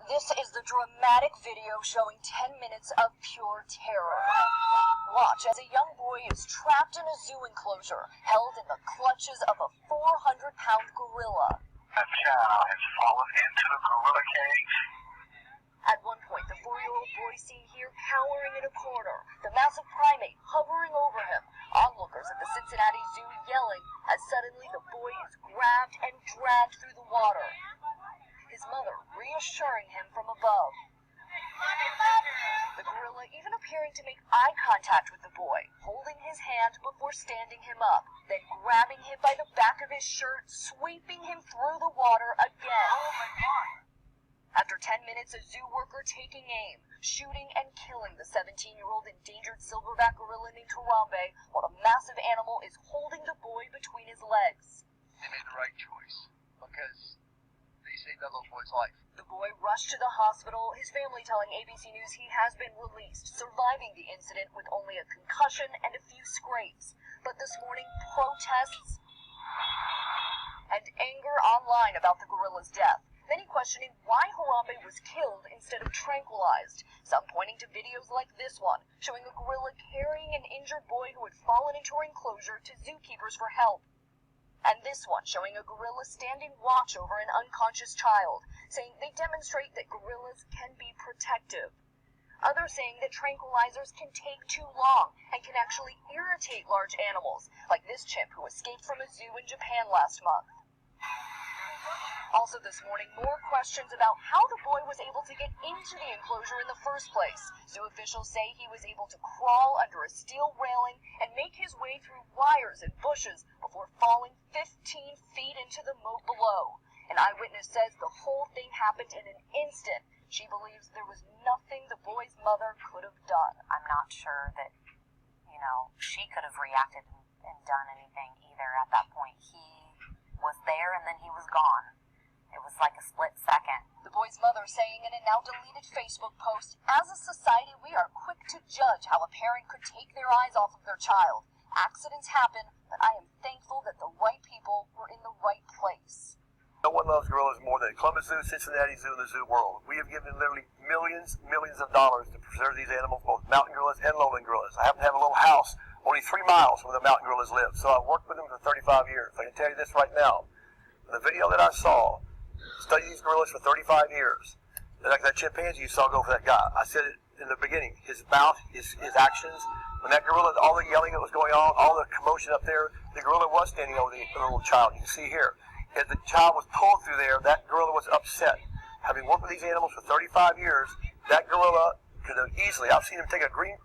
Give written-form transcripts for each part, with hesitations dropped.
This is the dramatic video showing 10 minutes of pure terror. Watch as a young boy is trapped in a zoo enclosure, held in the clutches of a 400-pound gorilla. A child has fallen into the gorilla cage. At one point, the 4-year-old boy seen here cowering in a corner, the massive primate hovering over him, onlookers at the Cincinnati Zoo yelling as suddenly the boy is grabbed and dragged through the water. His mother reassuring him from above. The gorilla even appearing to make eye contact with the boy, holding his hand before standing him up, then grabbing him by the back of his shirt, sweeping him through the water again. Oh my God! After 10 minutes, a zoo worker taking aim, shooting and killing the 17-year-old endangered silverback gorilla named Harambe, while a massive animal is holding the boy between his legs. They made the right choice because they saved that little boy's life. The boy rushed to the hospital, his family telling ABC News he has been released, surviving the incident with only a concussion and a few scrapes. But this morning, protests and anger online about the gorilla's death. Many questioning why Harambe was killed instead of tranquilized. Some pointing to videos like this one, showing a gorilla carrying an injured boy who had fallen into her enclosure to zookeepers for help. And this one showing a gorilla standing watch over an unconscious child, saying they demonstrate that gorillas can be protective. Others saying that tranquilizers can take too long and can actually irritate large animals, like this chimp who escaped from a zoo in Japan last month. Also this morning, more questions about how the boy was able to get into the enclosure in the first place. Zoo officials say he was able to crawl under a steel railing and make his way through wires and bushes before falling 15 feet into the moat below. An eyewitness says the whole thing happened in an instant. She believes there was nothing the boy's mother could have done. I'm not sure that, she could have reacted and done anything either at that point. He was there and then he was gone. It was like a split second. The boy's mother saying in a now deleted Facebook post, "As a society, we are quick to judge how a parent could take their eyes off of their child. Accidents happen, but I am thankful that the right people were in the right place." No one loves gorillas more than Columbus Zoo, Cincinnati Zoo, and the zoo world. We have given literally millions of dollars to preserve these animals, both mountain gorillas and lowland gorillas. I happen to have a little house only 3 miles from where the mountain gorillas live, so I've worked with them for 35 years. I can tell you this right now. The video that I saw, studied these gorillas for 35 years. Like that chimpanzee you saw go for that guy. I said it in the beginning. His mouth, his actions. When that gorilla, all the yelling that was going on, all the commotion up there, the gorilla was standing over the little child. You can see here. As the child was pulled through there, that gorilla was upset. Having worked with these animals for 35 years, that gorilla could have easily, I've seen him take a green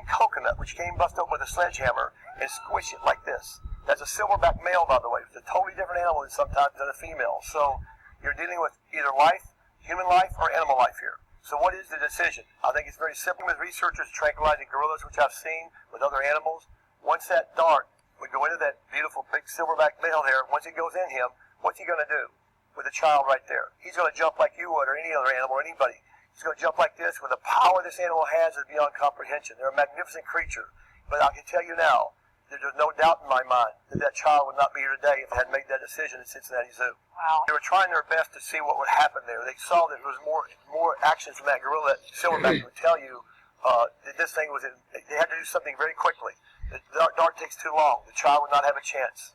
coconut, which came bust open with a sledgehammer, and squish it like this. That's a silverback male, by the way. It's a totally different animal sometimes than a female. So you're dealing with either life, human life, or animal life here. So what is the decision? I think it's very simple. With researchers tranquilizing gorillas, which I've seen with other animals, once that dart would go into that beautiful big silverback male there, once it goes in him, what's he going to do with a child right there? He's going to jump like you would, or any other animal, or anybody. He's going to jump like this. With the power this animal has is beyond comprehension. They're a magnificent creature. But I can tell you now, there's no doubt in my mind that that child would not be here today if they had made that decision at Cincinnati Zoo. Wow. They were trying their best to see what would happen there. They saw that there was more action from that gorilla. That silverback would tell you that this thing was in. They had to do something very quickly. The dart takes too long. The child would not have a chance.